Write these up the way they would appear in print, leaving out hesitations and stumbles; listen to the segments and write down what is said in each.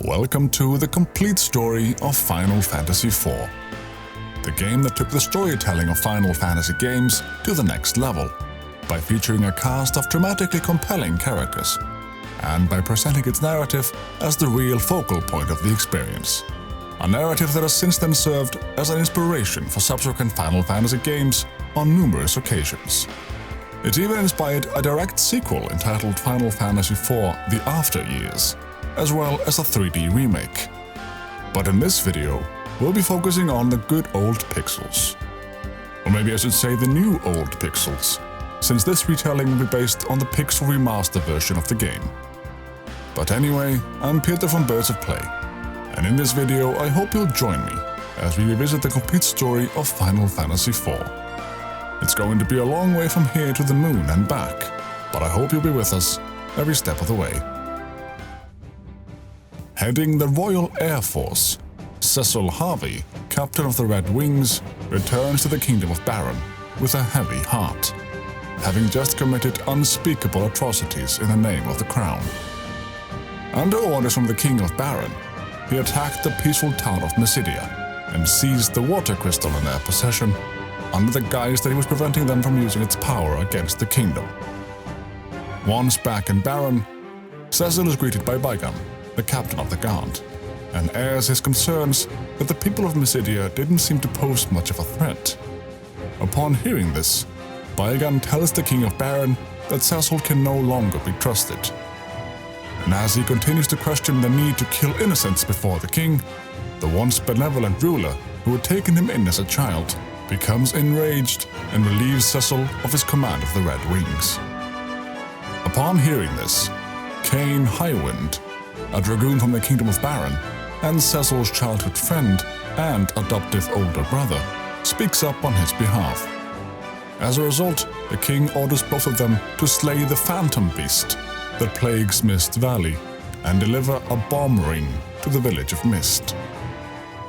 Welcome to the complete story of Final Fantasy IV, the game that took the storytelling of Final Fantasy games to the next level, by featuring a cast of dramatically compelling characters, and by presenting its narrative as the real focal point of the experience. A narrative that has since then served as an inspiration for subsequent Final Fantasy games on numerous occasions. It even inspired a direct sequel entitled Final Fantasy IV: The After Years, as well as a 3D remake. But in this video, we'll be focusing on the good old pixels. Or maybe I should say the new old pixels, since this retelling will be based on the Pixel Remaster version of the game. But anyway, I'm Peter from Birds of Play, and in this video I hope you'll join me as we revisit the complete story of Final Fantasy IV. It's going to be a long way from here to the moon and back, but I hope you'll be with us every step of the way. Heading the Royal Air Force, Cecil Harvey, captain of the Red Wings, returns to the Kingdom of Baron with a heavy heart, having just committed unspeakable atrocities in the name of the crown. Under orders from the King of Baron, he attacked the peaceful town of Mysidia and seized the water crystal in their possession under the guise that he was preventing them from using its power against the kingdom. Once back in Baron, Cecil is greeted by Baigan, the captain of the guard, and airs his concerns that the people of Mysidia didn't seem to pose much of a threat. Upon hearing this, Baigan tells the King of Baron that Cecil can no longer be trusted. And as he continues to question the need to kill innocents before the king, the once benevolent ruler who had taken him in as a child becomes enraged and relieves Cecil of his command of the Red Wings. Upon hearing this, Kain Highwind, a dragoon from the Kingdom of Baron, and Cecil's childhood friend and adoptive older brother, speaks up on his behalf. As a result, the king orders both of them to slay the phantom beast that plagues Mist Valley and deliver a bomb ring to the village of Mist.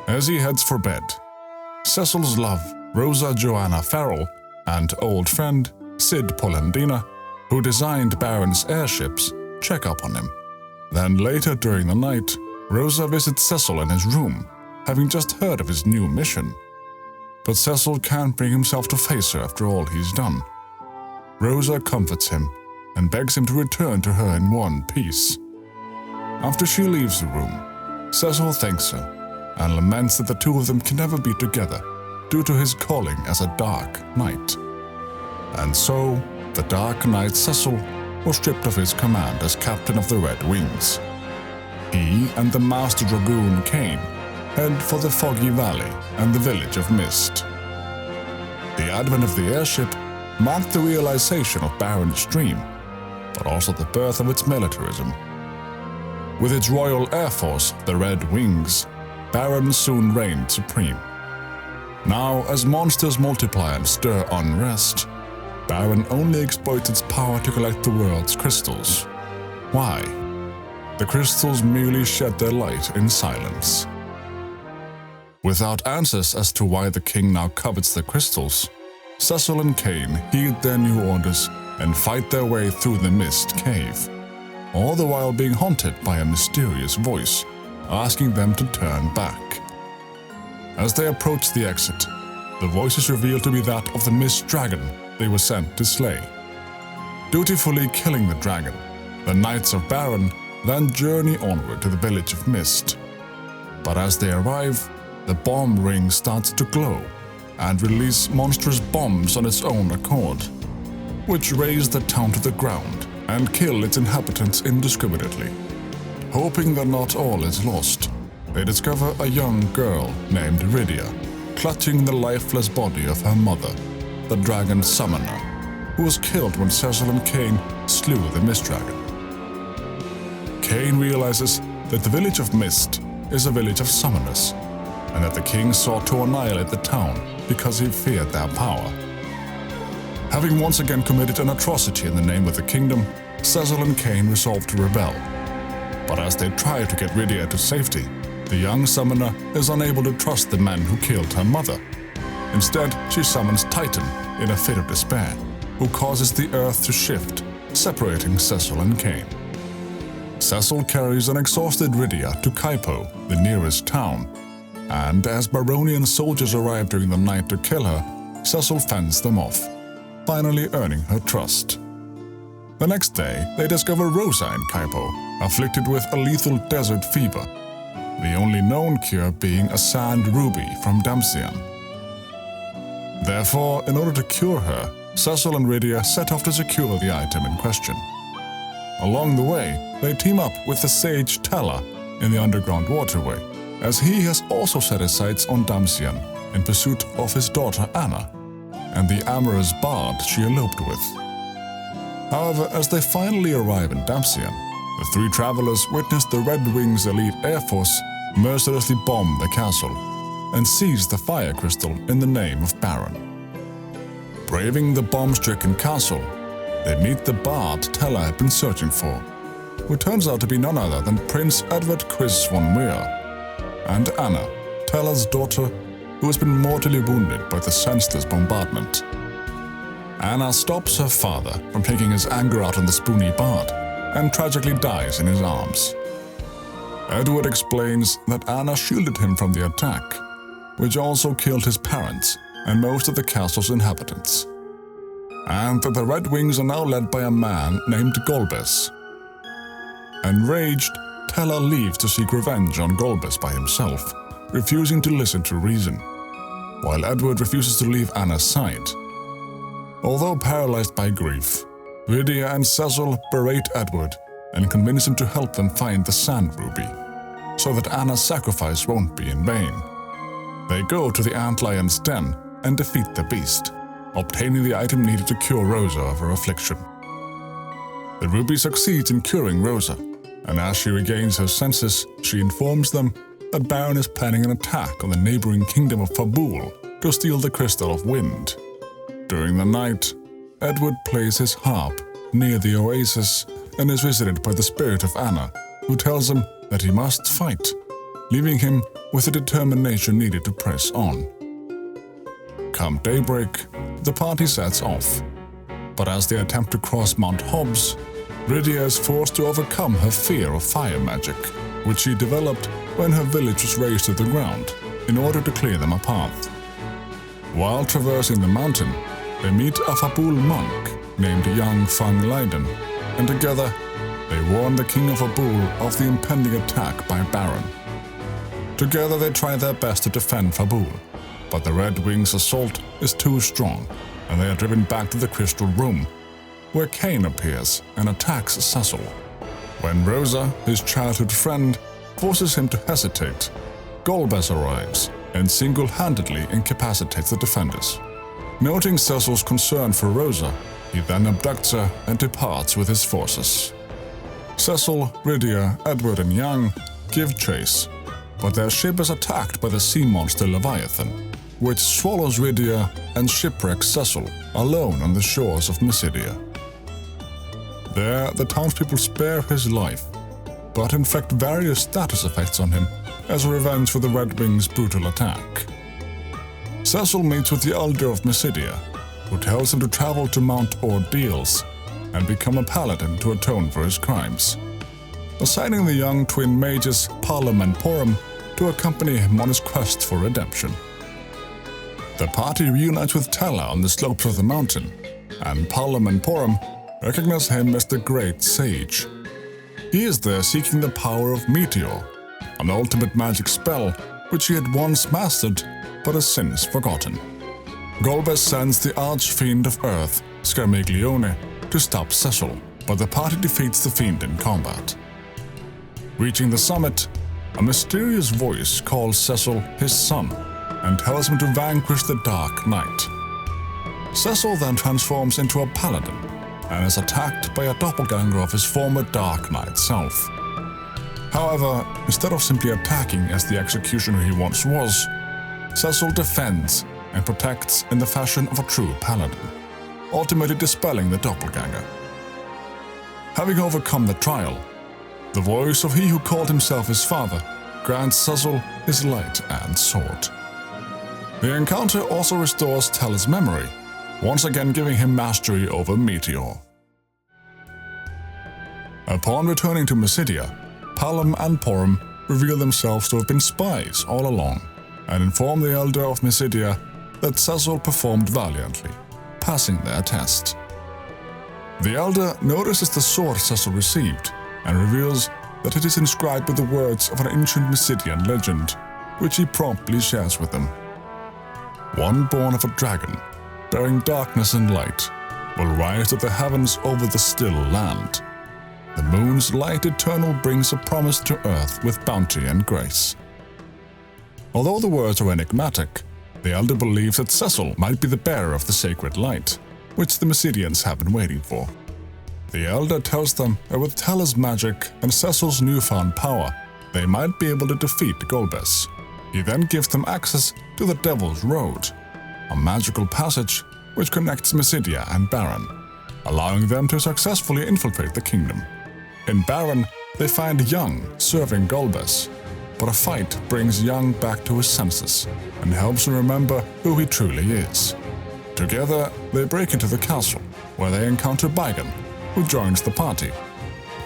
As he heads for bed, Cecil's love, Rosa Joanna Farrell, and old friend Sid Polendina, who designed Baron's airships, check up on him. Then later during the night, Rosa visits Cecil in his room, having just heard of his new mission. But Cecil can't bring himself to face her after all he's done. Rosa comforts him and begs him to return to her in one piece. After she leaves the room, Cecil thanks her and laments that the two of them can never be together due to his calling as a Dark Knight. And so, the Dark Knight Cecil was stripped of his command as captain of the Red Wings. He and the Master Dragoon Kain head for the Foggy Valley and the village of Mist. The advent of the airship marked the realization of Baron's dream, but also the birth of its militarism. With its Royal Air Force, the Red Wings, Baron soon reigned supreme. Now, as monsters multiply and stir unrest, Baron only exploits its power to collect the world's crystals. Why? The crystals merely shed their light in silence. Without answers as to why the king now covets the crystals, Cecil and Kain heed their new orders and fight their way through the Mist Cave, all the while being haunted by a mysterious voice asking them to turn back. As they approach the exit, the voice is revealed to be that of the Mist Dragon they were sent to slay. Dutifully killing the dragon, the Knights of Baron then journey onward to the village of Mist. But as they arrive, the bomb ring starts to glow and release monstrous bombs on its own accord, which raze the town to the ground and kill its inhabitants indiscriminately. Hoping that not all is lost, they discover a young girl named Rydia, clutching the lifeless body of her mother, the Dragon Summoner, who was killed when Cecil and Kain slew the Mist Dragon. Kain realizes that the village of Mist is a village of summoners, and that the king sought to annihilate the town because he feared their power. Having once again committed an atrocity in the name of the kingdom, Cecil and Kain resolve to rebel. But as they try to get Rydia to safety, the young summoner is unable to trust the men who killed her mother. Instead, she summons Titan in a fit of despair, who causes the earth to shift, separating Cecil and Kain. Cecil carries an exhausted Rydia to Kaipo, the nearest town, and as Baronian soldiers arrive during the night to kill her, Cecil fends them off, finally earning her trust. The next day, they discover Rosa in Kaipo, afflicted with a lethal desert fever, the only known cure being a sand ruby from Damcian. Therefore, in order to cure her, Cecil and Rydia set off to secure the item in question. Along the way, they team up with the sage Tella in the underground waterway, as he has also set his sights on Damcian in pursuit of his daughter Anna and the amorous bard she eloped with. However, as they finally arrive in Damcian, the three travelers witness the Red Wings' elite air force mercilessly bomb the castle and seize the fire crystal in the name of Baron. Braving the bomb-stricken castle, they meet the bard Tella had been searching for, who turns out to be none other than Prince Edward Chris von Muir, and Anna, Tella's daughter, who has been mortally wounded by the senseless bombardment. Anna stops her father from taking his anger out on the spoony bard and tragically dies in his arms. Edward explains that Anna shielded him from the attack, which also killed his parents and most of the castle's inhabitants, and that the Red Wings are now led by a man named Golbez. Enraged, Tella leaves to seek revenge on Golbez by himself, refusing to listen to reason, while Edward refuses to leave Anna's side. Although paralyzed by grief, Rydia and Cecil berate Edward and convince him to help them find the sand ruby, so that Anna's sacrifice won't be in vain. They go to the Antlion's den and defeat the beast, obtaining the item needed to cure Rosa of her affliction. The ruby succeeds in curing Rosa, and as she regains her senses, she informs them that Baron is planning an attack on the neighboring kingdom of Fabul to steal the Crystal of Wind. During the night, Edward plays his harp near the oasis and is visited by the spirit of Anna, who tells him that he must fight, leaving him with the determination needed to press on. Come daybreak, the party sets off, but as they attempt to cross Mount Hobbs, Rydia is forced to overcome her fear of fire magic, which she developed when her village was razed to the ground, in order to clear them a path. While traversing the mountain, they meet a Fabul monk named Yang Fang Leiden, and together they warn the king of Fabul of the impending attack by Baron. Together they try their best to defend Fabul, but the Red Wings' assault is too strong, and they are driven back to the Crystal Room, where Cain appears and attacks Cecil. When Rosa, his childhood friend, forces him to hesitate, Golbez arrives and single-handedly incapacitates the defenders. Noting Cecil's concern for Rosa, he then abducts her and departs with his forces. Cecil, Rydia, Edward, and Yang give chase, but their ship is attacked by the sea monster Leviathan, which swallows Rydia and shipwrecks Cecil alone on the shores of Mysidia. There, the townspeople spare his life, but inflict various status effects on him as a revenge for the Red Wings' brutal attack. Cecil meets with the Elder of Mysidia, who tells him to travel to Mount Ordeals and become a paladin to atone for his crimes, assigning the young twin mages Palom and Porum to accompany him on his quest for redemption. The party reunites with Tella on the slopes of the mountain, and Palom and Porum recognize him as the Great Sage. He is there seeking the power of Meteor, an ultimate magic spell which he had once mastered but has since forgotten. Golbez sends the Archfiend of Earth, Scarmiglione, to stop Cecil, but the party defeats the fiend in combat. Reaching the summit, a mysterious voice calls Cecil his son and tells him to vanquish the Dark Knight. Cecil then transforms into a paladin and is attacked by a doppelganger of his former Dark Knight self. However, instead of simply attacking as the executioner he once was, Cecil defends and protects in the fashion of a true paladin, ultimately dispelling the doppelganger. Having overcome the trial, the voice of he who called himself his father grants Cecil his light and sword. The encounter also restores Tella's memory, once again giving him mastery over Meteor. Upon returning to Mysidia, Palom and Porum reveal themselves to have been spies all along and inform the Elder of Mysidia that Cecil performed valiantly, passing their test. The Elder notices the sword Cecil received and reveals that it is inscribed with the words of an ancient Mysidian legend, which he promptly shares with them. One born of a dragon, bearing darkness and light, will rise to the heavens over the still land. The moon's light eternal brings a promise to earth with bounty and grace. Although the words are enigmatic, the Elder believes that Cecil might be the bearer of the sacred light, which the Mysidians have been waiting for. The Elder tells them that with Tella's magic and Cecil's newfound power, they might be able to defeat Golbez. He then gives them access to the Devil's Road, a magical passage which connects Mysidia and Baron, allowing them to successfully infiltrate the kingdom. In Baron, they find Young serving Golbez, but a fight brings Young back to his senses and helps him remember who he truly is. Together, they break into the castle, where they encounter Baigan, who joins the party.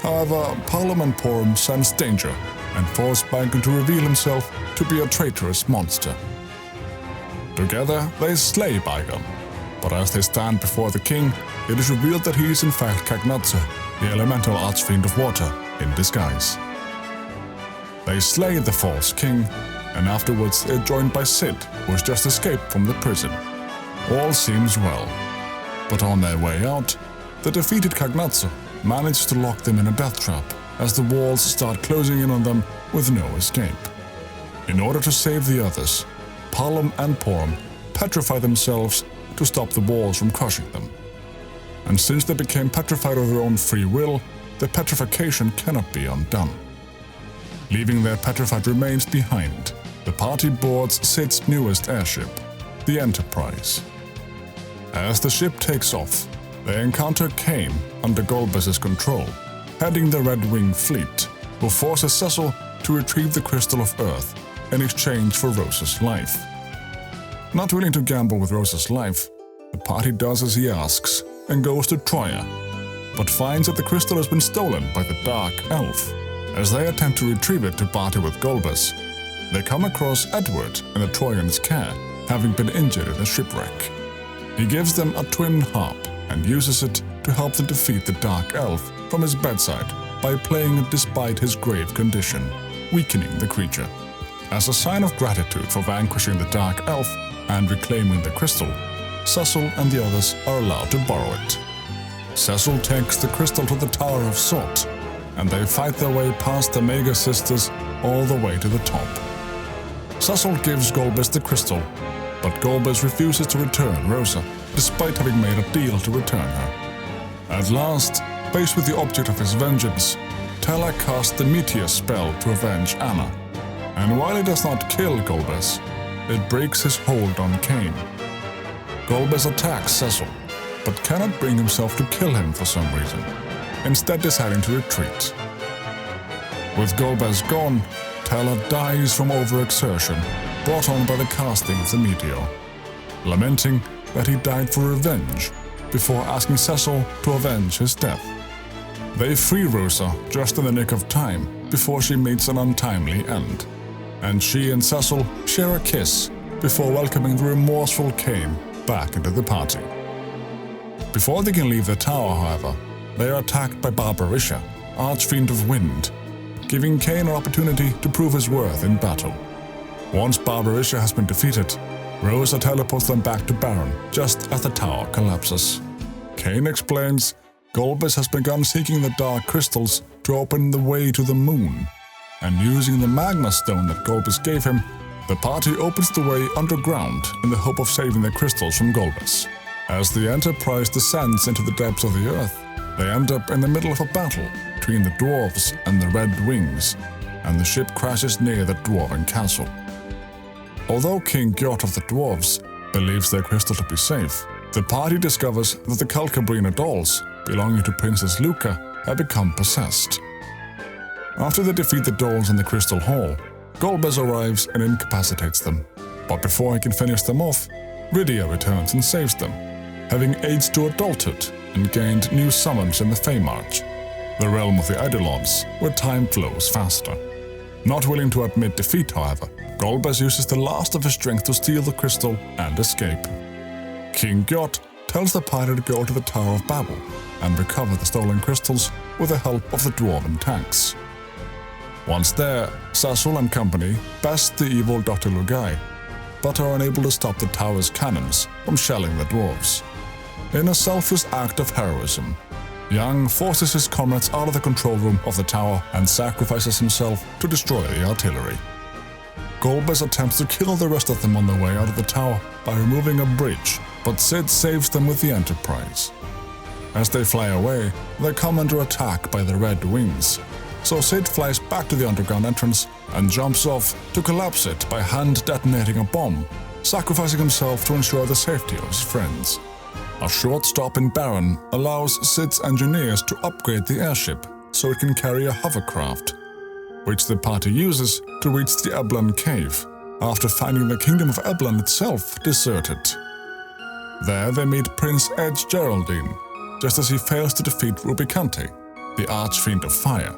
However, Palom and Porum sense danger and force Baigan to reveal himself to be a traitorous monster. Together, they slay Baigan, but as they stand before the king, it is revealed that he is in fact Cagnazzo, the elemental archfiend of water, in disguise. They slay the false king, and afterwards they are joined by Cid, who has just escaped from the prison. All seems well, but on their way out, the defeated Cagnazzo manages to lock them in a death trap as the walls start closing in on them with no escape. In order to save the others, Palom and Porum petrify themselves to stop the walls from crushing them. And since they became petrified of their own free will, the petrification cannot be undone. Leaving their petrified remains behind, the party boards Cid's newest airship, the Enterprise. As the ship takes off, they encounter Cain under Golbez's control, heading the Red Wing fleet, who forces Cecil to retrieve the Crystal of Earth in exchange for Rosa's life. Not willing to gamble with Rosa's life, the party does as he asks and goes to Troia, but finds that the crystal has been stolen by the Dark Elf. As they attempt to retrieve it to barter with Golbez, they come across Edward in the Trojans' care, having been injured in a shipwreck. He gives them a twin harp and uses it to help them defeat the Dark Elf from his bedside by playing it despite his grave condition, weakening the creature. As a sign of gratitude for vanquishing the Dark Elf and reclaiming the crystal, Cecil and the others are allowed to borrow it. Cecil takes the crystal to the Tower of Salt, and they fight their way past the Mega Sisters all the way to the top. Cecil gives Golbez the crystal, but Golbez refuses to return Rosa, despite having made a deal to return her. At last, faced with the object of his vengeance, Tella casts the Meteor spell to avenge Anna, and while it does not kill Golbez, it breaks his hold on Cain. Golbez attacks Cecil, but cannot bring himself to kill him for some reason, instead deciding to retreat. With Golbez gone, Tella dies from overexertion brought on by the casting of the meteor, lamenting that he died for revenge before asking Cecil to avenge his death. They free Rosa just in the nick of time before she meets an untimely end, and she and Cecil share a kiss before welcoming the remorseful Cain back into the party. Before they can leave the tower, however, they are attacked by Barbarisha, Archfiend of Wind, giving Cain an opportunity to prove his worth in battle. Once Barbarisha has been defeated, Rosa teleports them back to Baron just as the tower collapses. Cain explains Golbez has begun seeking the dark crystals to open the way to the moon, and using the magma stone that Golbez gave him, the party opens the way underground in the hope of saving the crystals from Golbez. As the Enterprise descends into the depths of the Earth, they end up in the middle of a battle between the dwarves and the Red Wings, and the ship crashes near the dwarven castle. Although King Gjort of the Dwarves believes their crystal to be safe, the party discovers that the Kalkabrina dolls belonging to Princess Luca have become possessed. After they defeat the dolls in the Crystal Hall, Golbez arrives and incapacitates them, but before he can finish them off, Rydia returns and saves them, having aged to adulthood and gained new summons in the Feymarch. the realm of the Eidolons, where time flows faster. Not willing to admit defeat, however, Golbez uses the last of his strength to steal the crystal and escape. King Gjot tells the party to go to the Tower of Babel and recover the stolen crystals with the help of the dwarven tanks. Once there, Cecil and company best the evil Dr. Lugai, but are unable to stop the tower's cannons from shelling the dwarves. In a selfless act of heroism, Yang forces his comrades out of the control room of the tower and sacrifices himself to destroy the artillery. Golbez attempts to kill the rest of them on the way out of the tower by removing a bridge, but Sid saves them with the Enterprise. As they fly away, they come under attack by the Red Wings, so Sid flies back to the underground entrance and jumps off to collapse it by hand-detonating a bomb, sacrificing himself to ensure the safety of his friends. A short stop in Baron allows Sid's engineers to upgrade the airship so it can carry a hovercraft, which the party uses to reach the Eblan cave, after finding the kingdom of Eblan itself deserted. There they meet Prince Edge Geraldine, just as he fails to defeat Rubicante, the archfiend of fire.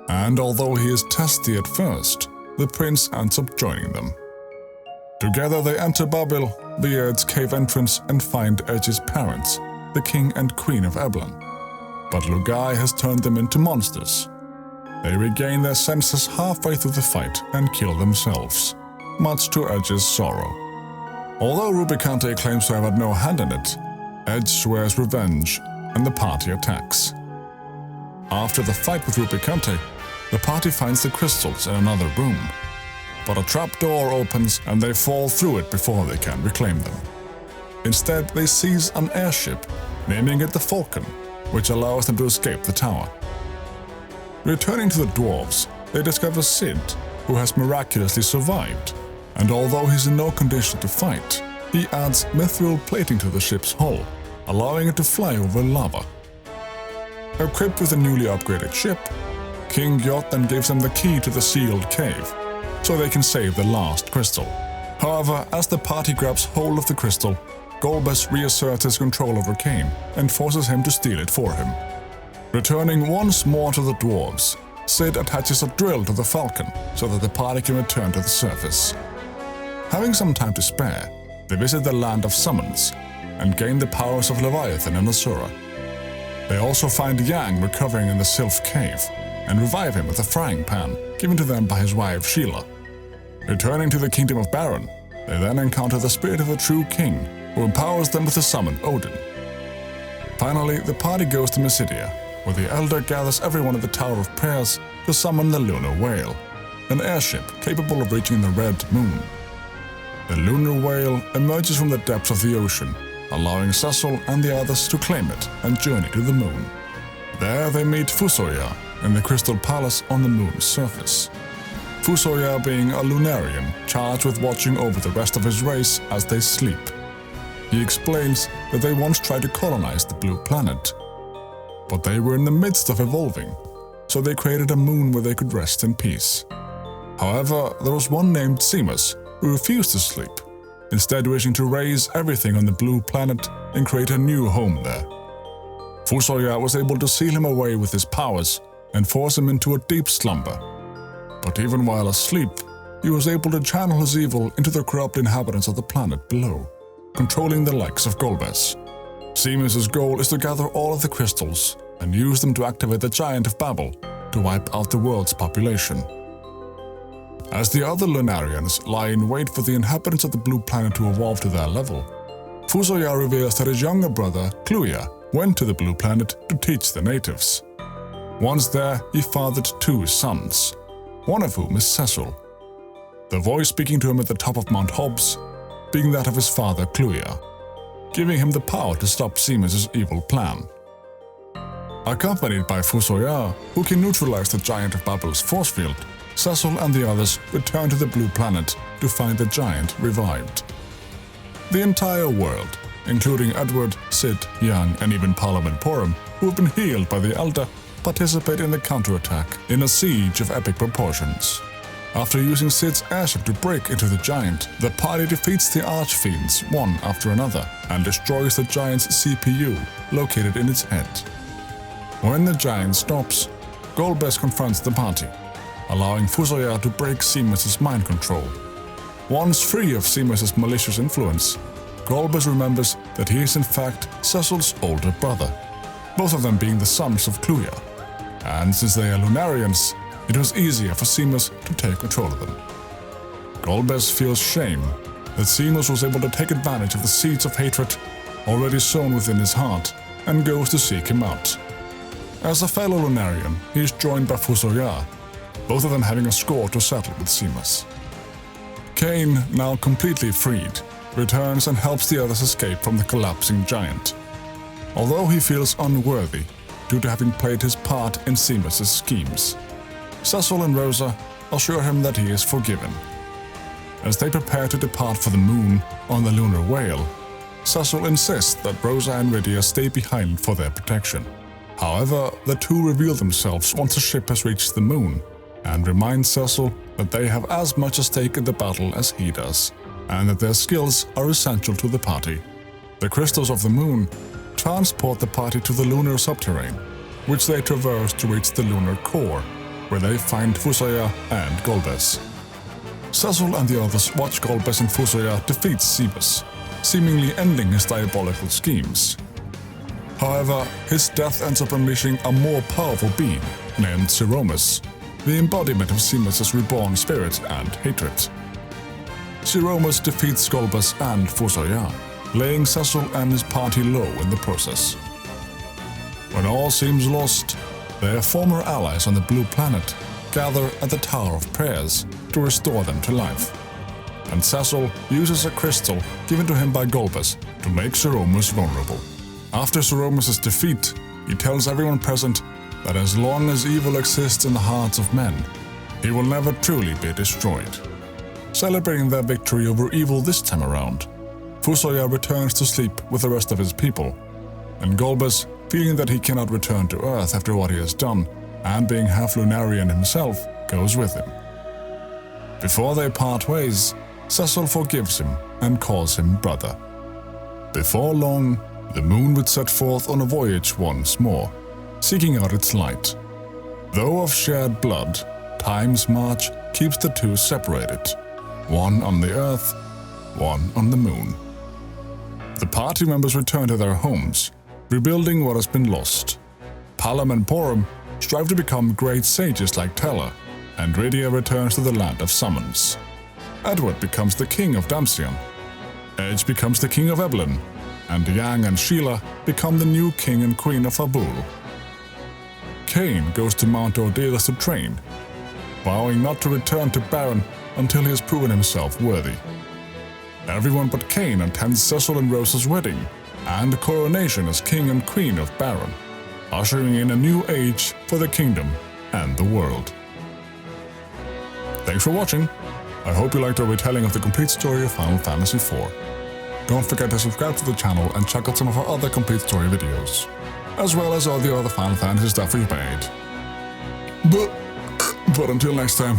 And although he is testy at first, the prince ends up joining them. Together they enter Babel via its cave entrance and find Edge's parents, the king and queen of Eblan. But Lugai has turned them into monsters. They regain their senses halfway through the fight and kill themselves, much to Edge's sorrow. Although Rubicante claims to have had no hand in it, Edge swears revenge and the party attacks. After the fight with Rubicante, the party finds the crystals in another room, but a trapdoor opens and they fall through it before they can reclaim them. Instead, they seize an airship, naming it the Falcon, which allows them to escape the tower. Returning to the dwarves, they discover Sid, who has miraculously survived, and although he's in no condition to fight, he adds mithril plating to the ship's hull, allowing it to fly over lava. Equipped with a newly upgraded ship, King Gjot then gives them the key to the sealed cave, so they can save the last crystal. However, as the party grabs hold of the crystal, Golbez reasserts his control over Kane and forces him to steal it for him. Returning once more to the dwarves, Sid attaches a drill to the Falcon so that the party can return to the surface. Having some time to spare, they visit the land of summons and gain the powers of Leviathan and Asura. They also find Yang recovering in the Sylph Cave and revive him with a frying pan given to them by his wife Sheila. Returning to the kingdom of Baron, they then encounter the spirit of a true king who empowers them with the summon Odin. Finally, the party goes to Mysidia, where the Elder gathers everyone at the Tower of Prayers to summon the Lunar Whale, an airship capable of reaching the Red Moon. The Lunar Whale emerges from the depths of the ocean, allowing Cecil and the others to claim it and journey to the moon. There they meet Fusoya in the Crystal Palace on the moon's surface. Fusoya being a Lunarian charged with watching over the rest of his race as they sleep. He explains that they once tried to colonize the blue planet, but they were in the midst of evolving, so they created a moon where they could rest in peace. However, there was one named Seamus who refused to sleep, instead wishing to raise everything on the blue planet and create a new home there. Fusoya was able to seal him away with his powers and force him into a deep slumber. But even while asleep, he was able to channel his evil into the corrupt inhabitants of the planet below, controlling the likes of Golbez. Seamus' goal is to gather all of the crystals and use them to activate the Giant of Babel to wipe out the world's population. As the other Lunarians lie in wait for the inhabitants of the blue planet to evolve to their level, Fusoya reveals that his younger brother, Kluya, went to the blue planet to teach the natives. Once there, he fathered 2 sons, one of whom is Cecil, the voice speaking to him at the top of Mount Hobbs being that of his father Kluya, giving him the power to stop Seamus' evil plan. Accompanied by Fusoya, who can neutralize the Giant of Babel's force field, Cecil and the others return to the blue planet to find the giant revived. The entire world, including Edward, Sid, Yang, and even Parliament Porum, who have been healed by the Elder, participate in the counterattack in a siege of epic proportions. After using Sid's airship to break into the giant, the party defeats the archfiends one after another and destroys the giant's CPU located in its head. When the giant stops, Golbez confronts the party, allowing Fusoya to break Seamus' mind control. Once free of Seamus' malicious influence, Golbez remembers that he is in fact Cecil's older brother, both of them being the sons of Cluya. And since they are Lunarians, it was easier for Seamus to take control of them. Golbez feels shame that Seamus was able to take advantage of the seeds of hatred already sown within his heart and goes to seek him out. As a fellow Lunarian, he is joined by Fusoya, both of them having a score to settle with Seamus. Kane, now completely freed, returns and helps the others escape from the collapsing giant, although he feels unworthy due to having played his part in Seamus' schemes. Cecil and Rosa assure him that he is forgiven. As they prepare to depart for the moon on the lunar whale, Cecil insists that Rosa and Rydia stay behind for their protection. However, the two reveal themselves once the ship has reached the moon, and remind Cecil that they have as much a stake in the battle as he does, and that their skills are essential to the party. The crystals of the moon transport the party to the lunar subterrane, which they traverse to reach the lunar core, where they find Fusoya and Golbez. Cecil and the others watch Golbez and Fusoya defeat Seamus, seemingly ending his diabolical schemes. However, his death ends up unleashing a more powerful being named Siromus, the embodiment of Seamus' reborn spirit and hatred. Siromus defeats Golbez and Fusoya, laying Cecil and his party low in the process. When all seems lost, their former allies on the Blue Planet gather at the Tower of Prayers to restore them to life, and Cecil uses a crystal given to him by Golbez to make Siromus vulnerable. After Siromus' defeat, he tells everyone present that as long as evil exists in the hearts of men, he will never truly be destroyed. Celebrating their victory over evil this time around, Fusoya returns to sleep with the rest of his people, and Golbez, feeling that he cannot return to Earth after what he has done, and being half Lunarian himself, goes with him. Before they part ways, Cecil forgives him and calls him brother. Before long, the moon would set forth on a voyage once more, seeking out its light. Though of shared blood, time's march keeps the two separated, one on the Earth, one on the moon. The party members return to their homes, rebuilding what has been lost. Palom and Porum strive to become great sages like Teller, and Rydia returns to the land of summons. Edward becomes the king of Damcion. Edge becomes the king of Eblin, and Yang and Sheila become the new king and queen of Fabul. Kane goes to Mount Ordelis to train, vowing not to return to Baron until he has proven himself worthy. Everyone but Kane attends Cecil and Rosa's wedding and the coronation as king and queen of Baron, ushering in a new age for the kingdom and the world. Thanks for watching. I hope you liked our retelling of the complete story of Final Fantasy IV. Don't forget to subscribe to the channel and check out some of our other complete story videos, as well as all the other Final Fantasy stuff we've made. But until next time,